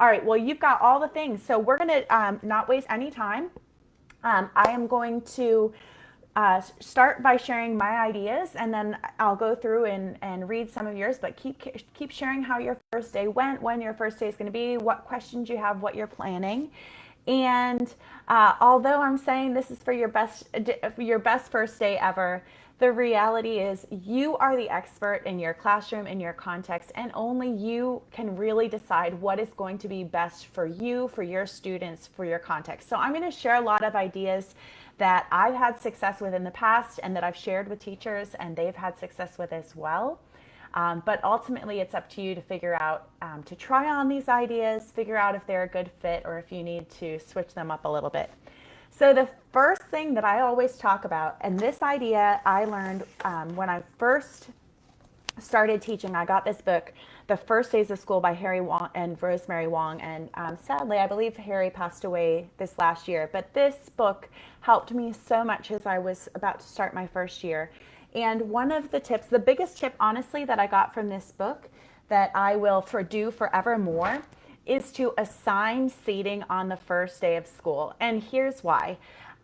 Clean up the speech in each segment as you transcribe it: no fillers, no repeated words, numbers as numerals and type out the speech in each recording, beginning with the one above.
All right, well, you've got all the things. So we're going to not waste any time. I am going to start by sharing my ideas, and then I'll go through and read some of yours, but keep sharing how your first day went, when your first day is going to be, what questions you have, what you're planning. And although I'm saying this is for your best first day ever, the reality is you are the expert in your classroom, in your context, and only you can really decide what is going to be best for you, for your students, for your context. So I'm going to share a lot of ideas that I've had success with in the past and that I've shared with teachers and they've had success with as well. But ultimately, it's up to you to figure out, to try on these ideas, figure out if they're a good fit or if you need to switch them up a little bit. So the first thing that I always talk about, and this idea I learned when I first started teaching. I got this book, The First Days of School by Harry Wong and Rosemary Wong. And sadly, I believe Harry passed away this last year. But this book helped me so much as I was about to start my first year. And one of the tips, the biggest tip, honestly, that I got from this book that I will do forevermore is to assign seating on the first day of school. And here's why.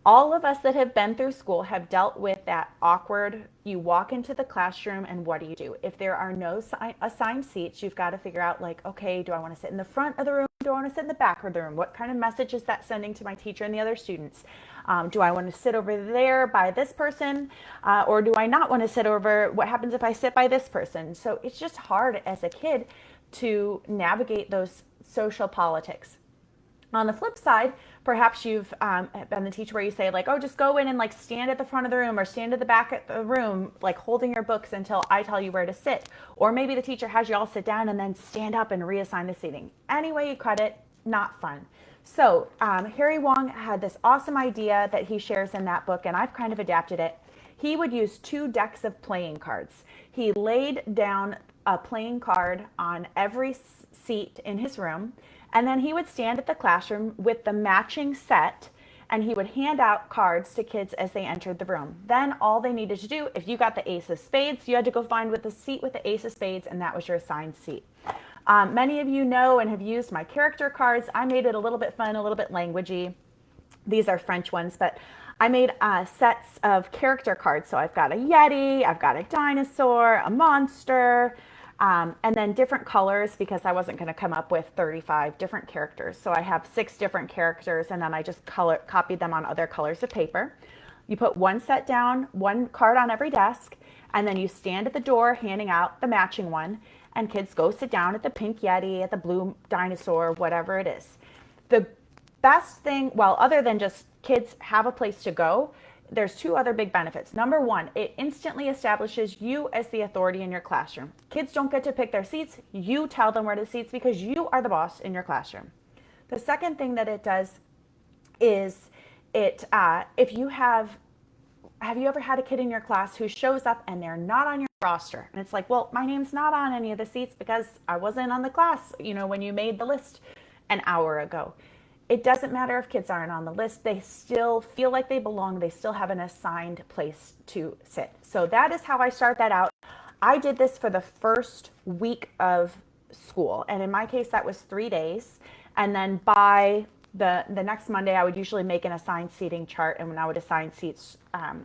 All of us that have been through school have dealt with that awkward, you walk into the classroom and what do? If there are no assigned seats, you've got to figure out like, okay, do I want to sit in the front of the room? Do I want to sit in the back of the room? What kind of message is that sending to my teacher and the other students? Do I want to sit over there by this person? Or do I not want to sit over, what happens if I sit by this person? So it's just hard as a kid to navigate those social politics. On the flip side, perhaps you've been the teacher where you say like, oh, just go in and like stand at the front of the room or stand at the back of the room, like holding your books until I tell you where to sit. Or maybe the teacher has you all sit down and then stand up and reassign the seating. Any way you cut it, not fun. So Harry Wong had this awesome idea that he shares in that book, and I've kind of adapted it. He would use 2 decks of playing cards. He laid down a playing card on every seat in his room, and then he would stand at the classroom with the matching set, and he would hand out cards to kids as they entered the room. Then all they needed to do, if you got the ace of spades, you had to go find with the seat with the ace of spades, and that was your assigned seat. Many of you know and have used my character cards. I made it a little bit fun, a little bit languagey. These are French ones, but I made sets of character cards. So I've got a Yeti, I've got a dinosaur, a monster, and then different colors because I wasn't going to come up with 35 different characters. So I have 6 different characters, and then I just copied them on other colors of paper. You put one set down, 1 card on every desk, and then you stand at the door handing out the matching one, and kids go sit down at the pink Yeti, at the blue dinosaur, whatever it is. The best thing, well, other than just kids have a place to go, there's 2 other big benefits. Number 1, it instantly establishes you as the authority in your classroom. Kids don't get to pick their seats. You tell them where to seats because you are the boss in your classroom. The second thing that it does is if you have you ever had a kid in your class who shows up and they're not on your roster? And it's like, well, my name's not on any of the seats because I wasn't on the class, when you made the list an hour ago. It doesn't matter if kids aren't on the list. They still feel like they belong. They still have an assigned place to sit. So that is how I start that out. I did this for the first week of school. And in my case, that was 3 days. And then by the next Monday, I would usually make an assigned seating chart, and when I would assign seats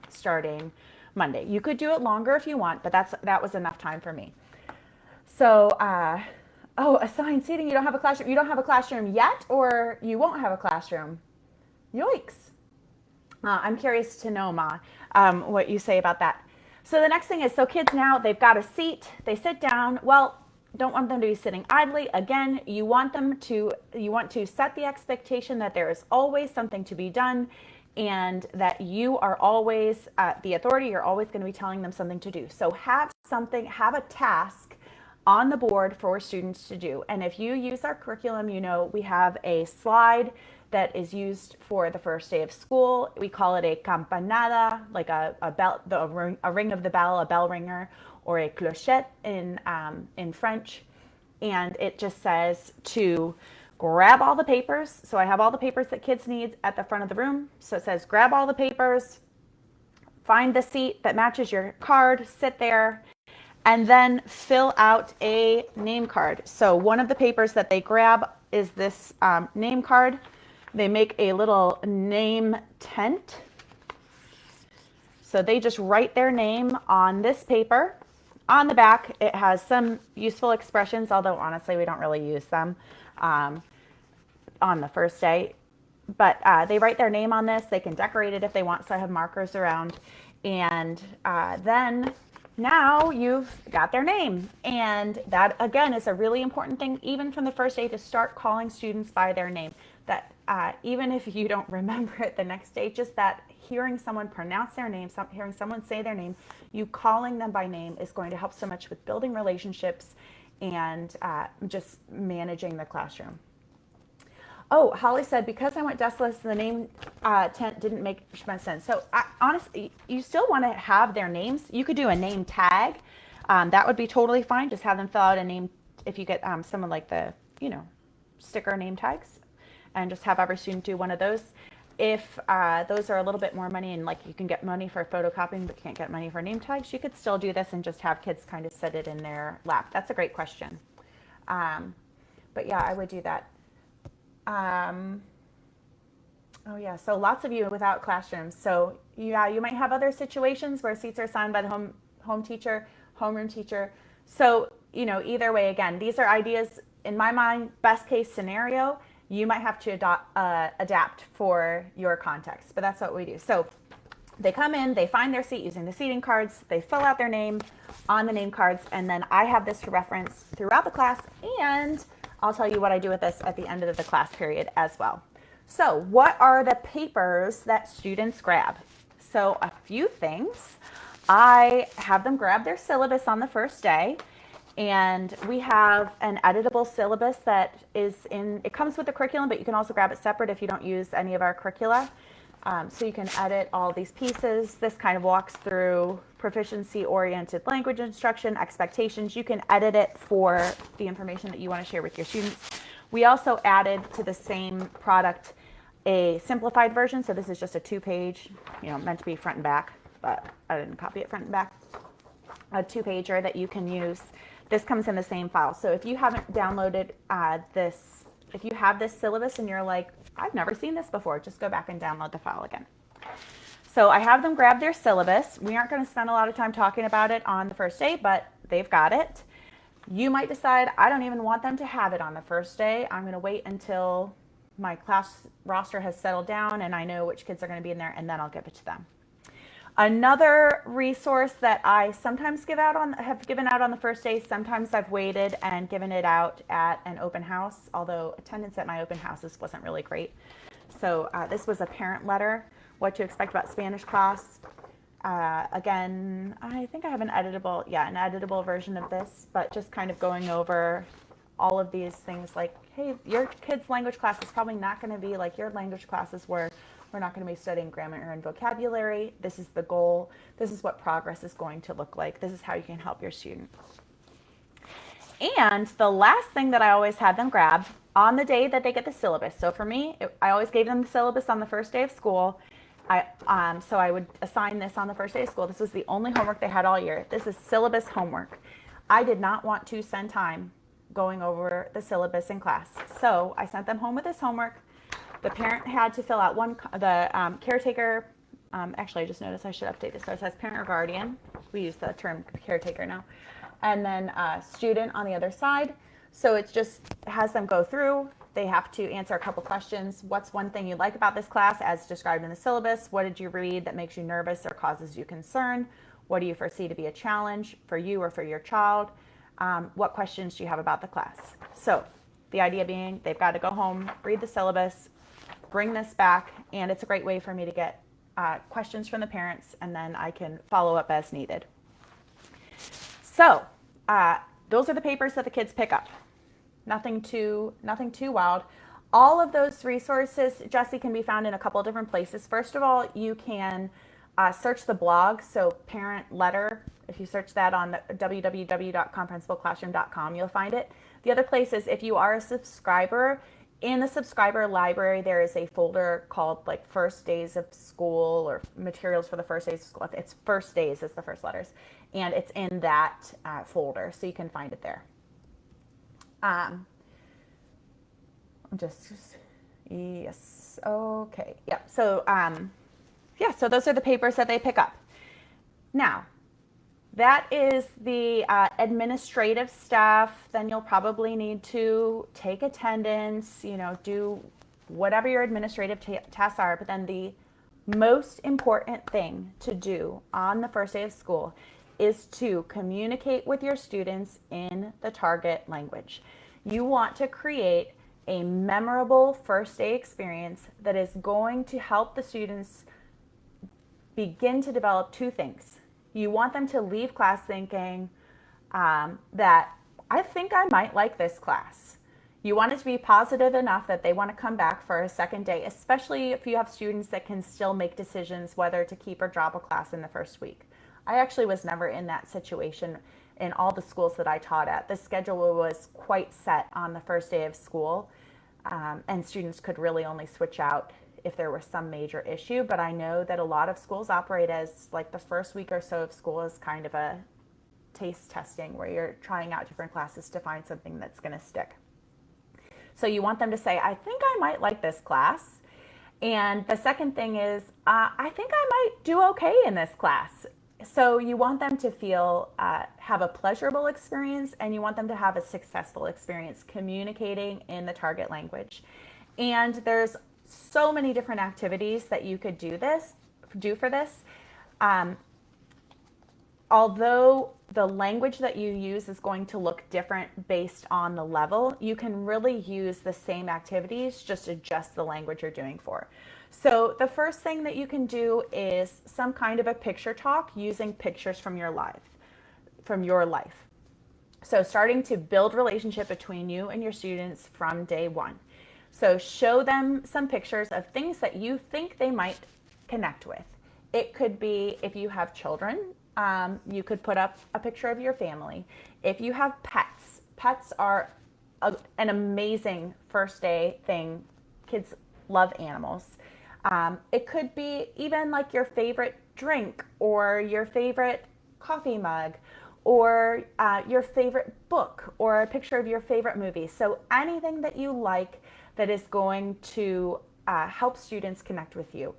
starting Monday. You could do it longer if you want, but that was enough time for me. So, assigned seating, you don't have a classroom. You don't have a classroom yet, or you won't have a classroom? Yikes. I'm curious to know, Ma, what you say about that. So the next thing is, so kids now, they've got a seat, they sit down. Well, don't want them to be sitting idly. Again, you want to set the expectation that there is always something to be done and that you are always the authority. You're always going to be telling them something to do. So have a task on the board for students to do. And if you use our curriculum, we have a slide that is used for the first day of school. We call it a campanada, like a bell, a ring of the bell, a bell ringer, or a clochette in French. And it just says to grab all the papers. So I have all the papers that kids need at the front of the room. So it says grab all the papers, find the seat that matches your card, sit there, and then fill out a name card. So one of the papers that they grab is this name card. They make a little name tent. So they just write their name on this paper. On the back, it has some useful expressions, although honestly, we don't really use them on the first day. But they write their name on this. They can decorate it if they want, so I have markers around. And then now you've got their name. And that, again, is a really important thing, even from the first day, to start calling students by their name. That even if you don't remember it the next day, just that hearing someone pronounce their name, hearing someone say their name, you calling them by name is going to help so much with building relationships and just managing the classroom. Oh, Holly said, because I went deskless, the name tent didn't make much sense. So honestly, you still want to have their names. You could do a name tag. That would be totally fine. Just have them fill out a name if you get someone like the, sticker name tags, and just have every student do one of those. If those are a little bit more money, and like you can get money for photocopying but can't get money for name tags, you could still do this and just have kids kind of set it in their lap. That's a great question. But yeah, I would do that. Oh yeah, so lots of you without classrooms. So yeah, you might have other situations where seats are assigned by the home teacher, homeroom teacher. So, either way, again, these are ideas in my mind, best case scenario. You might have to adapt for your context, but that's what we do. So they come in, they find their seat using the seating cards, they fill out their name on the name cards, and then I have this to reference throughout the class, and I'll tell you what I do with this at the end of the class period as well. So what are the papers that students grab? So a few things. I have them grab their syllabus on the first day, and we have an editable syllabus that it comes with the curriculum, but you can also grab it separate if you don't use any of our curricula. So you can edit all these pieces. This kind of walks through proficiency-oriented language instruction, expectations. You can edit it for the information that you want to share with your students. We also added to the same product a simplified version. So this is just a 2-page, meant to be front and back, but I didn't copy it front and back. A 2-pager that you can use. This comes in the same file. So if you haven't downloaded this, if you have this syllabus and you're like, I've never seen this before, just go back and download the file again. So I have them grab their syllabus. We aren't going to spend a lot of time talking about it on the first day, but they've got it. You might decide, I don't even want them to have it on the first day. I'm going to wait until my class roster has settled down and I know which kids are going to be in there, and then I'll give it to them. Another resource that I sometimes have given out on the first day, sometimes I've waited and given it out at an open house, although attendance at my open houses wasn't really great. So this was a parent letter, what to expect about Spanish class. Again, I think I have an editable version of this, but just kind of going over all of these things like, hey, your kid's language class is probably not going to be like your language classes were. We're not going to be studying grammar and vocabulary. This is the goal. This is what progress is going to look like. This is how you can help your student. And the last thing that I always had them grab on the day that they get the syllabus. So for me, I always gave them the syllabus on the first day of school. So I would assign this on the first day of school. This was the only homework they had all year. This is syllabus homework. I did not want to spend time going over the syllabus in class. So I sent them home with this homework. The parent had to fill out the caretaker. Actually, I just noticed I should update this. So it says parent or guardian. We use the term caretaker now. And then student on the other side. So it just has them go through. They have to answer a couple questions. What's one thing you like about this class as described in the syllabus? What did you read that makes you nervous or causes you concern? What do you foresee to be a challenge for you or for your child? What questions do you have about the class? So the idea being they've got to go home, read the syllabus, bring this back, and it's a great way for me to get questions from the parents, and then I can follow up as needed. So those are the papers that the kids pick up. Nothing too wild. All of those resources, Jesse, can be found in a couple of different places. First of all, you can search the blog, so parent letter. If you search that on www.comprehensibleclassroom.com, you'll find it. The other place is if you are a subscriber, in the subscriber library, there is a folder called like First Days of School or Materials for the First Days of School. It's First Days is the first letters, and it's in that folder, so you can find it there. just, yes, okay, yeah. So, yeah, so those are the papers that they pick up. Now, that is the administrative stuff. Then you'll probably need to take attendance, do whatever your administrative tasks are. But then the most important thing to do on the first day of school is to communicate with your students in the target language. You want to create a memorable first day experience that is going to help the students begin to develop two things. You want them to leave class thinking that I think I might like this class. You want it to be positive enough that they want to come back for a second day, especially if you have students that can still make decisions whether to keep or drop a class in the first week. I actually was never in that situation in all the schools that I taught at. The schedule was quite set on the first day of school, and students could really only switch out if there was some major issue. But I know that a lot of schools operate as like the first week or so of school is kind of a taste testing where you're trying out different classes to find something that's going to stick. So you want them to say, I think I might like this class. And the second thing is, I think I might do okay in this class. So you want them to feel, have a pleasurable experience, and you want them to have a successful experience communicating in the target language. And there's so many different activities that you could do for this. Although the language that you use is going to look different based on the level, you can really use the same activities, just adjust the language you're doing for. So the first thing that you can do is some kind of a picture talk using pictures from your life. So starting to build relationship between you and your students from day one. So show them some pictures of things that you think they might connect with. It could be, if you have children, you could put up a picture of your family. If you have pets, pets are an amazing first day thing. Kids love animals. It could be even like your favorite drink or your favorite coffee mug or your favorite book or a picture of your favorite movie. So anything that you like that is going to help students connect with you.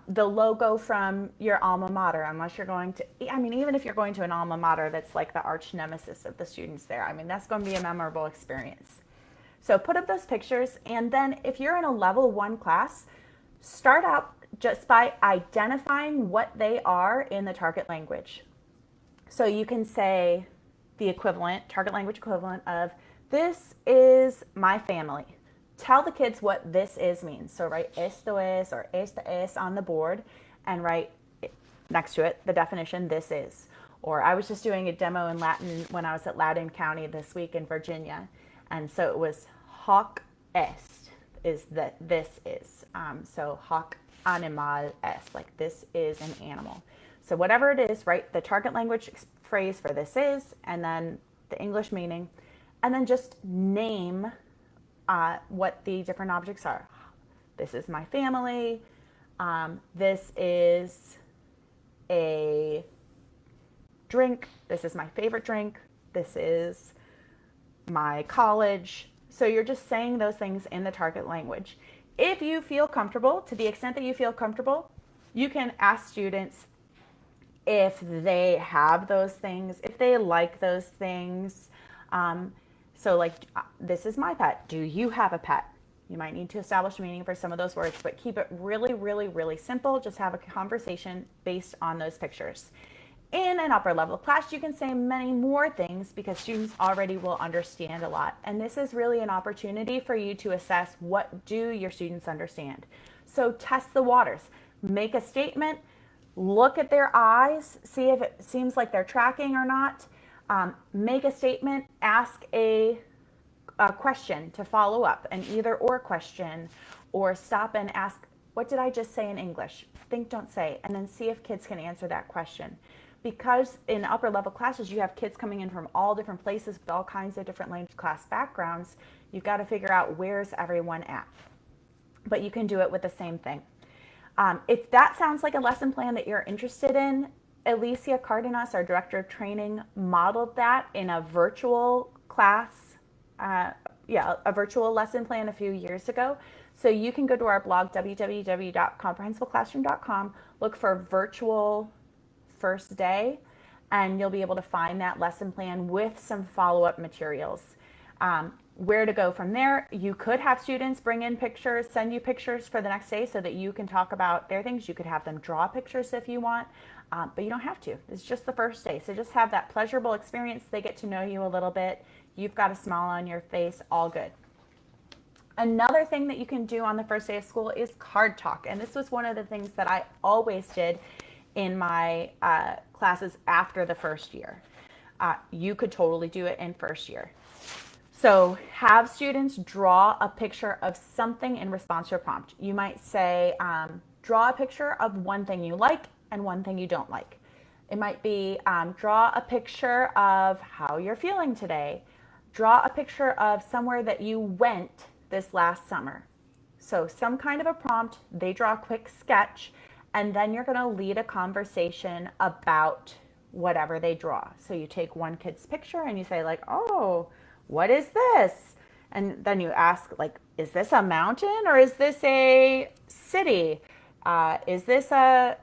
The logo from your alma mater, unless you're going to, even if you're going to an alma mater that's like the arch nemesis of the students there, that's going to be a memorable experience. So put up those pictures, and then if you're in a level 1 class, start out just by identifying what they are in the target language. So you can say the equivalent, target language equivalent of, this is my family. Tell the kids what this is means. So write esto es or esta es on the board and write next to it the definition, this is. Or I was just doing a demo in Latin when I was at Loudoun County this week in Virginia. And so it was hoc est is that this is. So hoc animal est, like this is an animal. So whatever it is, write the target language phrase for this is, and then the English meaning, and then just name what the different objects are. This is my family. This is a drink. This is my favorite drink. This is my college. So you're just saying those things in the target language. If you feel comfortable, to the extent that you feel comfortable, you can ask students if they have those things, if they like those things. So like, this is my pet. Do you have a pet? You might need to establish a meaning for some of those words, but keep it really, really, really simple. Just have a conversation based on those pictures. In an upper level class, you can say many more things because students already will understand a lot. And this is really an opportunity for you to assess, what do your students understand? So test the waters. Make a statement, look at their eyes, see if it seems like they're tracking or not. Make a statement, ask a question to follow up, an either or question, or stop and ask, what did I just say in English? Think, don't say, and then see if kids can answer that question. Because in upper level classes, you have kids coming in from all different places with all kinds of different language class backgrounds. You've got to figure out, where's everyone at? But you can do it with the same thing. If that sounds like a lesson plan that you're interested in, Alicia Cardenas, our director of training, modeled that in a virtual class, a virtual lesson plan a few years ago. So you can go to our blog, www.comprehensiveclassroom.com, look for virtual first day, and you'll be able to find that lesson plan with some follow-up materials. Where to go from there. You could have students bring in pictures, send you pictures for the next day so that you can talk about their things. You could have them draw pictures if you want, but you don't have to. It's just the first day. So just have that pleasurable experience. They get to know you a little bit. You've got a smile on your face, all good. Another thing that you can do on the first day of school is card talk. And this was one of the things that I always did in my classes after the first year. You could totally do it in first year. So have students draw a picture of something in response to a prompt. You might say, draw a picture of one thing you like and one thing you don't like. It might be draw a picture of how you're feeling today. Draw a picture of somewhere that you went this last summer. So some kind of a prompt, they draw a quick sketch, and then you're gonna lead a conversation about whatever they draw. So you take one kid's picture and you say like, oh, what is this? And then you ask like, is this a mountain or is this a city? Is this an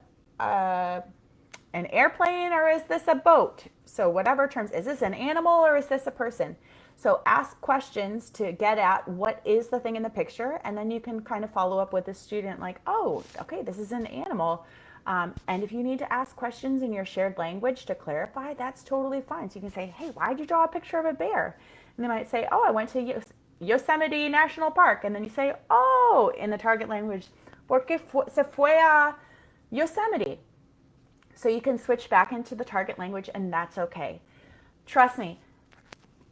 airplane or is this a boat? So whatever terms, is this an animal or is this a person? So ask questions to get at what is the thing in the picture, and then you can kind of follow up with the student like, oh, okay, this is an animal. And if you need to ask questions in your shared language to clarify, that's totally fine. So you can say, hey, why'd you draw a picture of a bear? And they might say, oh, I went to Yosemite National Park. And then you say, oh, in the target language, porque se fue a Yosemite. So you can switch back into the target language, and that's okay. Trust me,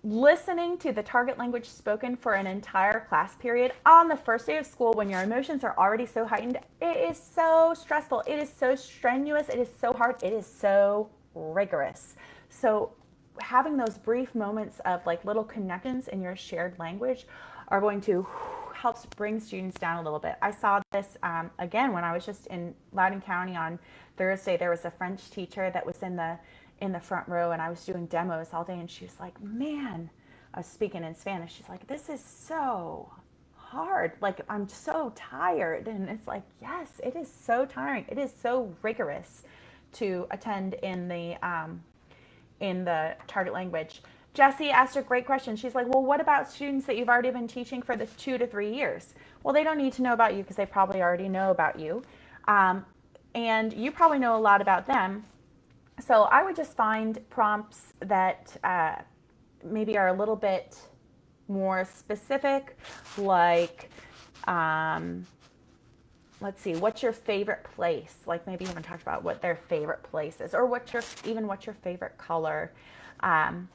listening to the target language spoken for an entire class period on the first day of school when your emotions are already so heightened, it is so stressful. It is so strenuous. It is so hard. It is so rigorous. So having those brief moments of like little connections in your shared language are going to help bring students down a little bit. I saw this again when I was just in Loudoun County on Thursday. There was a French teacher that was in the front row, and I was doing demos all day, and she was like, man, I was speaking in Spanish. She's like, this is so hard. Like, I'm so tired. And it's like, yes, it is so tiring. It is so rigorous to attend in the target language. Jessie asked a great question. She's like, well, what about students that you've already been teaching for the 2 to 3 years? Well, they don't need to know about you because they probably already know about you. And you probably know a lot about them. So I would just find prompts that maybe are a little bit more specific, like, let's see, what's your favorite place? Like maybe you haven't talked about what their favorite place is, or what's your favorite color. And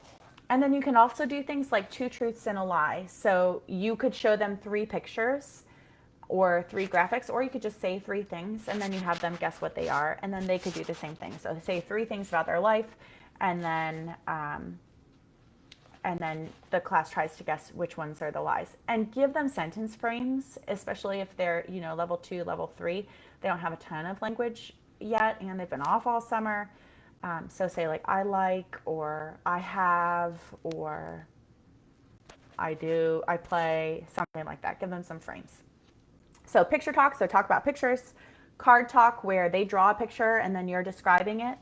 then you can also do things like 2 truths and a lie. So you could show them 3 pictures or 3 graphics, or you could just say 3 things and then you have them guess what they are, and then they could do the same thing. So say 3 things about their life, and then the class tries to guess which ones are the lies. And give them sentence frames, especially if they're, level 2, level 3. They don't have a ton of language yet, and they've been off all summer. So say like, I like, or I have, or I do, I play, something like that. Give them some frames. So picture talk, so talk about pictures. Card talk, where they draw a picture and then you're describing it.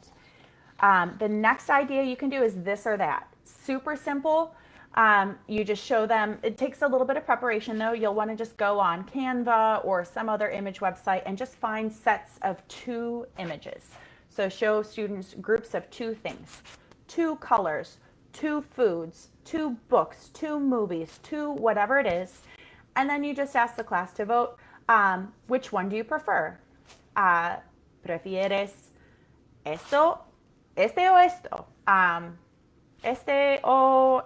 The next idea you can do is this or that. Super simple. You just show them. It takes a little bit of preparation though. You'll want to just go on Canva or some other image website and just find sets of 2 images. So show students groups of 2 things, 2 colors, 2 foods, 2 books, 2 movies, 2 whatever it is. And then you just ask the class to vote. Which one do you prefer? ¿Prefieres esto, este o esto? Este o,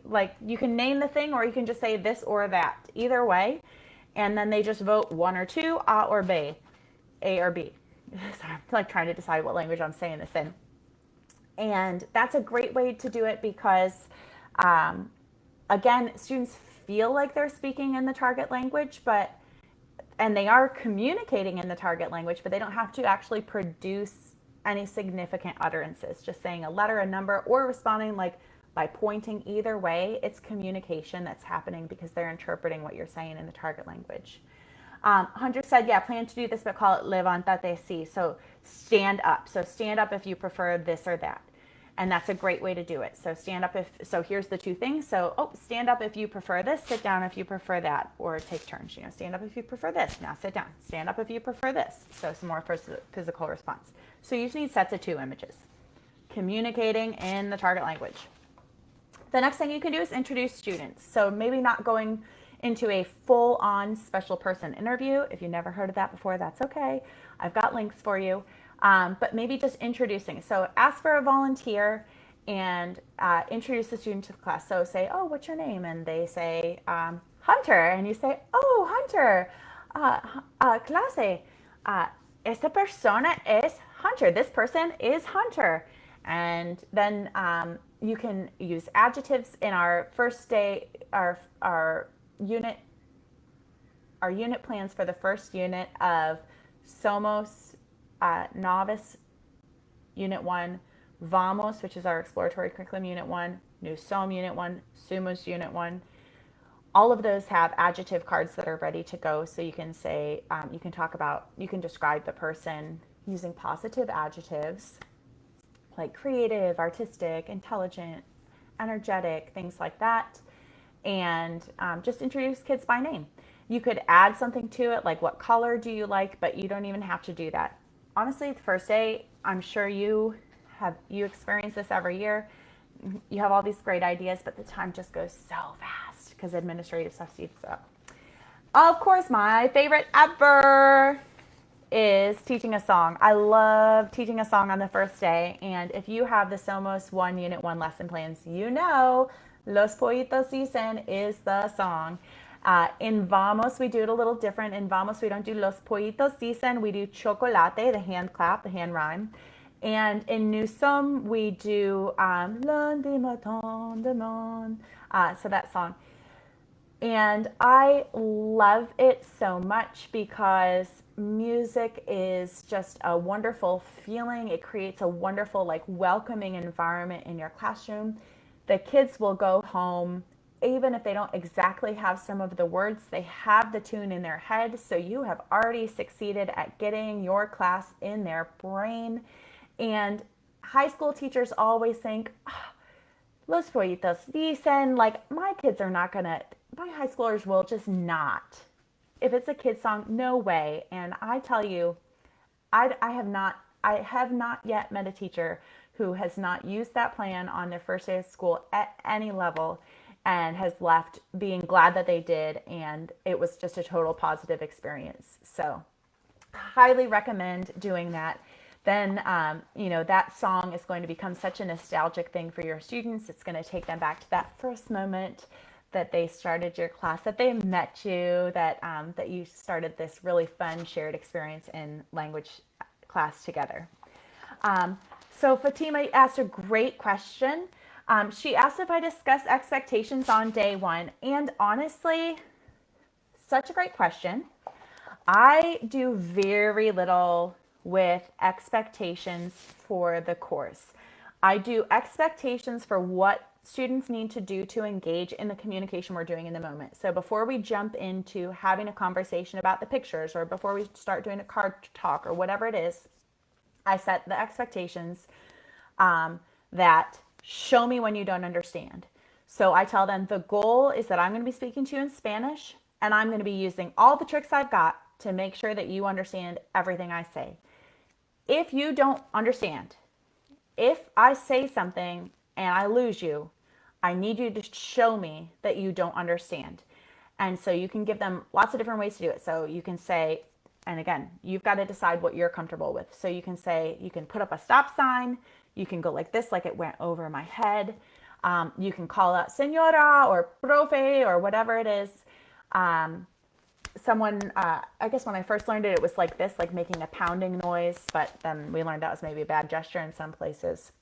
like, you can name the thing, or you can just say this or that. Either way. And then they just vote 1 or 2, A or B, A or B. So I'm like trying to decide what language I'm saying this in. And that's a great way to do it because, again, students feel like they're speaking in the target language, and they are communicating in the target language, but they don't have to actually produce any significant utterances. Just saying a letter, a number, or responding like, By pointing either way, it's communication that's happening because they're interpreting what you're saying in the target language. Hunter said, yeah, plan to do this, but call it levántate si. So stand up. So stand up if you prefer this or that. And that's a great way to do it. So stand up so here's the two things. So, stand up if you prefer this, sit down if you prefer that, or take turns. Stand up if you prefer this, now sit down. Stand up if you prefer this. So some more physical response. So you just need sets of 2 images. Communicating in the target language. The next thing you can do is introduce students. So maybe not going into a full-on special person interview. If you've never heard of that before, that's okay. I've got links for you. But maybe just introducing. So ask for a volunteer and introduce the student to the class. So say, oh, what's your name? And they say, Hunter. And you say, oh, Hunter, clase, esta persona es Hunter. This person is Hunter. And then you can use adjectives in our first day, our unit plans for the first unit of Somos, Novice, Unit 1, Vamos, which is our exploratory curriculum, Unit 1, New Som, Unit 1, Sumos, Unit 1. All of those have adjective cards that are ready to go. So you can say, you can describe the person using positive adjectives like creative, artistic, intelligent, energetic, things like that. And just introduce kids by name. You could add something to it, like what color do you like, but you don't even have to do that. Honestly, the first day, I'm sure you experience this every year. You have all these great ideas, but the time just goes so fast because administrative stuff speeds up. Of course, my favorite ever is teaching a song. I love teaching a song on the first day. And if you have the Somos 1 Unit 1 lesson plans, you know Los Pollitos Dicen is the song. In Vamos, we do it a little different. In Vamos, we don't do Los Pollitos Dicen. We do Chocolate, the hand clap, the hand rhyme. And in Nous Sommes, we do Lundi Matin Demain. So that song. And I love it so much because music is just a wonderful feeling. It creates a wonderful, welcoming environment in your classroom. The kids will go home, even if they don't exactly have some of the words, they have the tune in their head. So you have already succeeded at getting your class in their brain. And high school teachers always think, Los Pollitos Dicen, my kids are not going to, my high schoolers will just not. If it's a kid's song, no way. And I tell you, I have not yet met a teacher who has not used that plan on their first day of school at any level and has left being glad that they did, and it was just a total positive experience. So highly recommend doing that. Then, that song is going to become such a nostalgic thing for your students. It's going to take them back to that first moment that they started your class, that they met you, that you started this really fun shared experience in language class together. So Fatima asked a great question. She asked if I discuss expectations on day 1. And honestly, such a great question. I do very little with expectations for the course. I do expectations for what students need to do to engage in the communication we're doing in the moment. So before we jump into having a conversation about the pictures, or before we start doing a card talk or whatever it is, I set the expectations that show me when you don't understand. So I tell them the goal is that I'm going to be speaking to you in Spanish, and I'm going to be using all the tricks I've got to make sure that you understand everything I say. If you don't understand, if I say something and I lose you, I need you to show me that you don't understand. And so you can give them lots of different ways to do it. So you can say, and again, you've got to decide what you're comfortable with. So you can say, you can put up a stop sign. You can go like this, like it went over my head. You can call out senora or profe or whatever it is. Someone, I guess when I first learned it, it was like this, like making a pounding noise. But then we learned that was maybe a bad gesture in some places.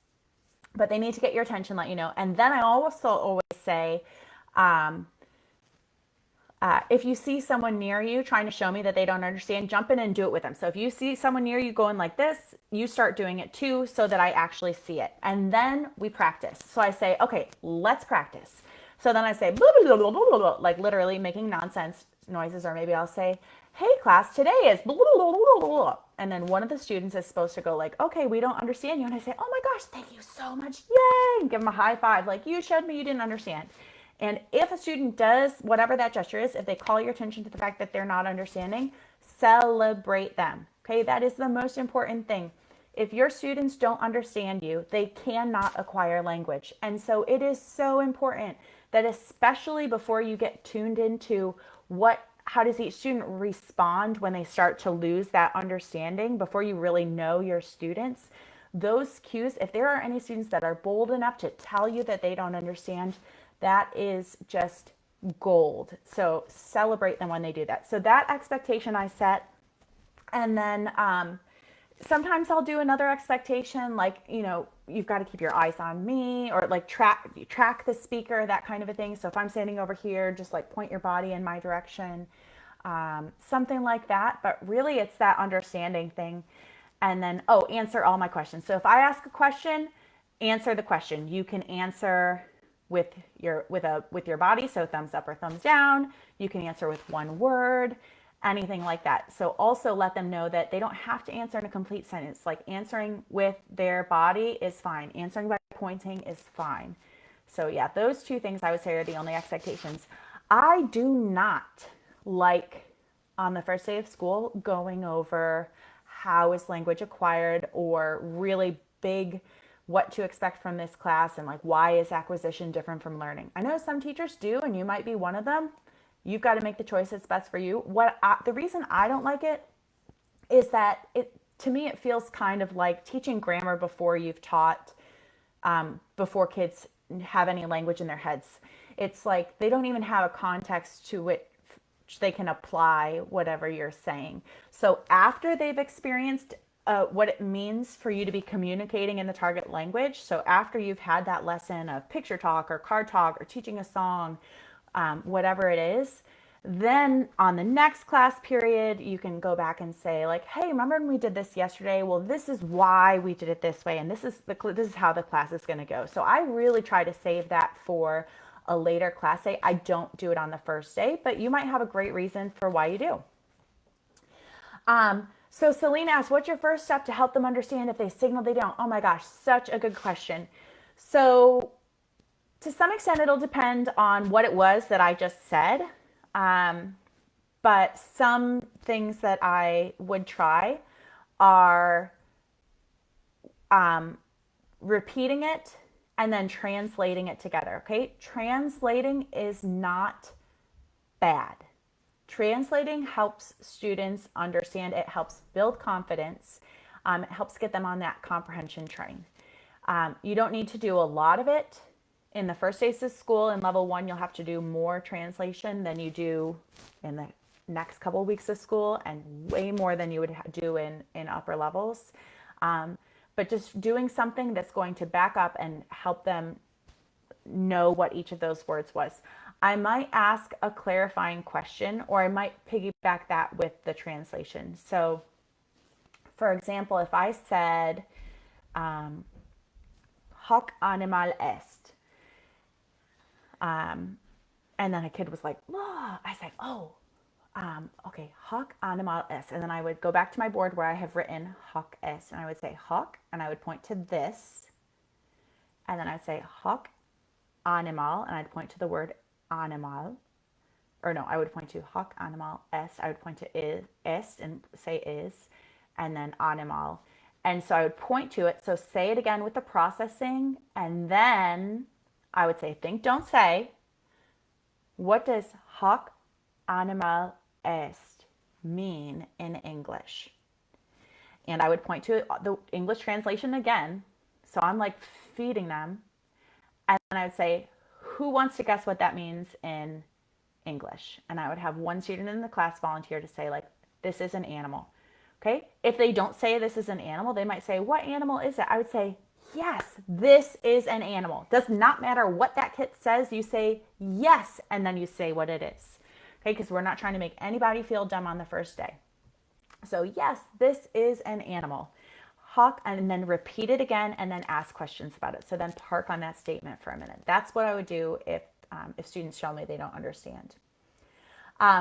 But they need to get your attention, let you know. And then I also always say, If you see someone near you trying to show me that they don't understand, jump in and do it with them. So if you see someone near you going like this, you start doing it too so that I actually see it. And then we practice. So I say, okay, let's practice. So then I say, blah, blah, blah, blah, blah, blah, like literally making nonsense noises, or maybe I'll say, hey class, today is blah, blah, blah, blah, blah. And then one of the students is supposed to go like, okay, we don't understand you. And I say, oh my gosh, thank you so much. Yay. And give them a high five. Like, you showed me you didn't understand. And if a student does whatever that gesture is, if they call your attention to the fact that they're not understanding, celebrate them. Okay, that is the most important thing. If your students don't understand you, they cannot acquire language. And so it is so important that, especially before you get tuned into how does each student respond when they start to lose that understanding, before you really know your students, those cues, if there are any students that are bold enough to tell you that they don't understand, that is just gold. So celebrate them when they do that. So that expectation I set. And then sometimes I'll do another expectation, like, you've got to keep your eyes on me, or like track the speaker, that kind of a thing. So if I'm standing over here, just like point your body in my direction, something like that. But really it's that understanding thing. And then, answer all my questions. So if I ask a question, answer the question. You can answer with your body, so thumbs up or thumbs down. You can answer with one word, anything like that. So also let them know that they don't have to answer in a complete sentence. Like, answering with their body is fine. Answering by pointing is fine. So yeah, those two things I would say are the only expectations. I do not like, on the first day of school, going over how is language acquired, or really big what to expect from this class, and like, why is acquisition different from learning. I know some teachers do, and you might be one of them. You've got to make the choice that's best for you. The reason I don't like it is that to me, it feels kind of like teaching grammar before you've taught, before kids have any language in their heads. It's like they don't even have a context to which they can apply whatever you're saying. So after they've experienced what it means for you to be communicating in the target language, so after you've had that lesson of picture talk or card talk or teaching a song, whatever it is, then on the next class period, you can go back and say like, hey, remember when we did this yesterday? Well, this is why we did it this way, and this is how the class is going to go. So I really try to save that for a later class day. I don't do it on the first day, but you might have a great reason for why you do. So Selena asked, what's your first step to help them understand if they signal they don't? Oh my gosh, such a good question. So to some extent, it'll depend on what it was that I just said. But some things that I would try are repeating it and then translating it together, okay? Translating is not bad. Translating helps students understand. It helps build confidence. It helps get them on that comprehension train. You don't need to do a lot of it. In the first days of school, in level 1, you'll have to do more translation than you do in the next couple of weeks of school, and way more than you would do in upper levels. But just doing something that's going to back up and help them know what each of those words was. I might ask a clarifying question, or I might piggyback that with the translation. So, for example, if I said, hoc animal est, and then a kid was like, oh, I said, okay, hoc animal est. And then I would go back to my board where I have written hoc est, and I would say hoc, and I would point to this, and then I'd say hoc animal, and I'd point to the word animal, or no, I would point to hoc animal est, I would point to est and say is, and then animal. And so I would point to it. So say it again with the processing, and then I would say, think, don't say. What does hoc animal est mean in English? And I would point to the English translation again. So I'm like feeding them. And then I would say, who wants to guess what that means in English? And I would have one student in the class volunteer to say, like, this is an animal. Okay? If they don't say this is an animal, they might say, what animal is it? I would say, yes, this is an animal. Does not matter what that kid says. You say yes, and then you say what it is. okay? Because we're not trying to make anybody feel dumb on the first day. So yes, this is an animal. Hawk, and then repeat it again, and then ask questions about it. So then park on that statement for a minute. That's what I would do if students show me they don't understand.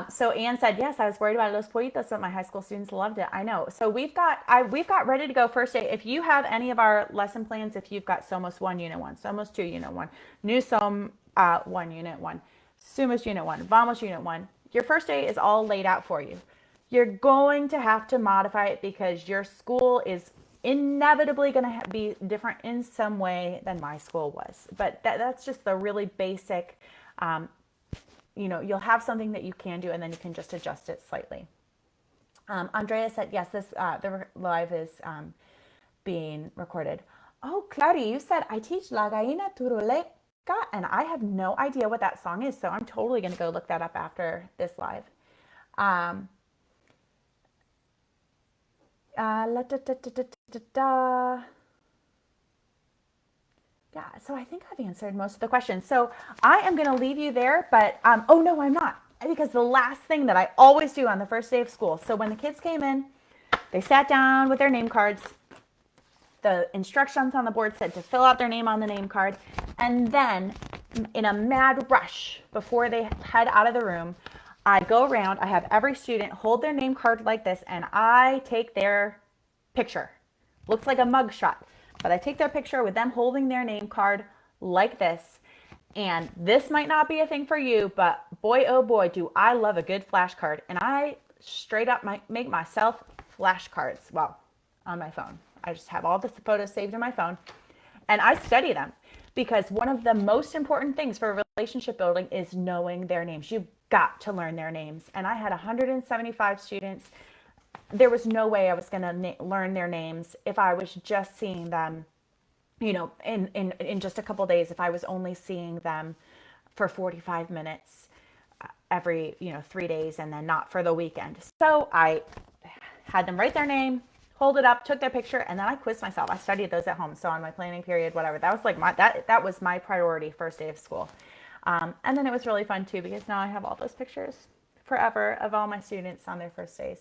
So Anne said, yes, I was worried about Los Pollitos, but my high school students loved it. I know. So we've got ready to go first day. If you have any of our lesson plans, if you've got Somos 1, Unit 1, Somos 2, Unit 1, New Som 1, Unit 1, Sumos Unit 1, Vamos Unit 1, your first day is all laid out for you. You're going to have to modify it because your school is inevitably going to be different in some way than my school was. But that's just the really basic, you'll have something that you can do, and then you can just adjust it slightly. Andrea said, yes, the live is being recorded. Oh, Claudia, you said, I teach La Gallina Turuleca, and I have no idea what that song is, so I'm totally going to go look that up after this live. Yeah, so I think I've answered most of the questions. So I am going to leave you there, but oh no, I'm not. Because the last thing that I always do on the first day of school, so when the kids came in, they sat down with their name cards. The instructions on the board said to fill out their name on the name card. And then in a mad rush, before they head out of the room, I go around, I have every student hold their name card like this, and I take their picture. Looks like a mug shot, but I take their picture with them holding their name card like this. And this might not be a thing for you, but boy, oh boy, do I love a good flashcard. And I straight up make myself flashcards. Well, on my phone. I just have all the photos saved in my phone, and I study them, because one of the most important things for relationship building is knowing their names. You've got to learn their names. And I had 175 students. There was no way I was going to learn their names if I was just seeing them, in just a couple days, if I was only seeing them for 45 minutes every, 3 days, and then not for the weekend. So I had them write their name, hold it up, took their picture, and then I quizzed myself. I studied those at home. So on my planning period, whatever, that was like that was my priority first day of school. And then it was really fun too, because now I have all those pictures forever of all my students on their first days.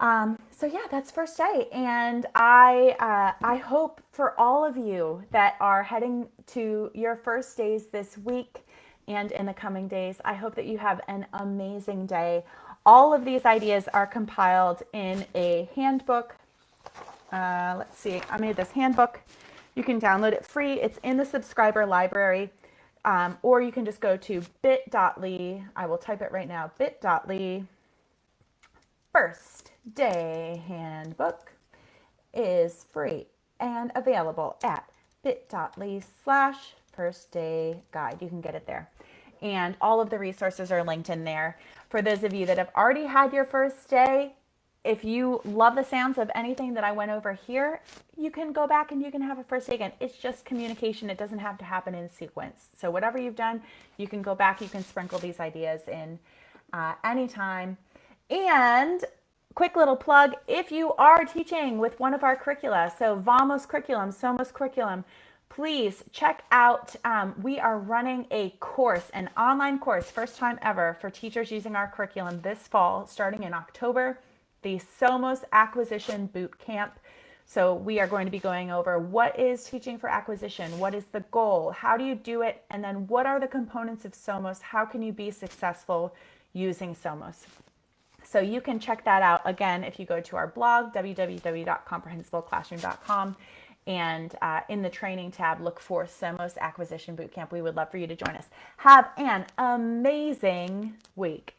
So yeah, that's first day. And I hope for all of you that are heading to your first days this week and in the coming days, I hope that you have an amazing day. All of these ideas are compiled in a handbook. Let's see, I made this handbook. You can download it free. It's in the subscriber library. Or you can just go to bit.ly. I will type it right now. Bit.ly. First Day Handbook is free and available at bit.ly/firstdayguide. You can get it there. And all of the resources are linked in there. For those of you that have already had your first day, if you love the sounds of anything that I went over here, you can go back and you can have a first day again. It's just communication. It doesn't have to happen in sequence. So whatever you've done, you can go back. You can sprinkle these ideas in anytime. And quick little plug, if you are teaching with one of our curricula, so Vamos curriculum, Somos curriculum, please check out, we are running a course, an online course, first time ever for teachers using our curriculum this fall, starting in October, the Somos Acquisition Boot Camp. So we are going to be going over what is teaching for acquisition, what is the goal, how do you do it, and then what are the components of Somos, how can you be successful using Somos. So you can check that out, again, if you go to our blog, www.comprehensibleclassroom.com, and in the training tab, look for Somos Acquisition Bootcamp. We would love for you to join us. Have an amazing week.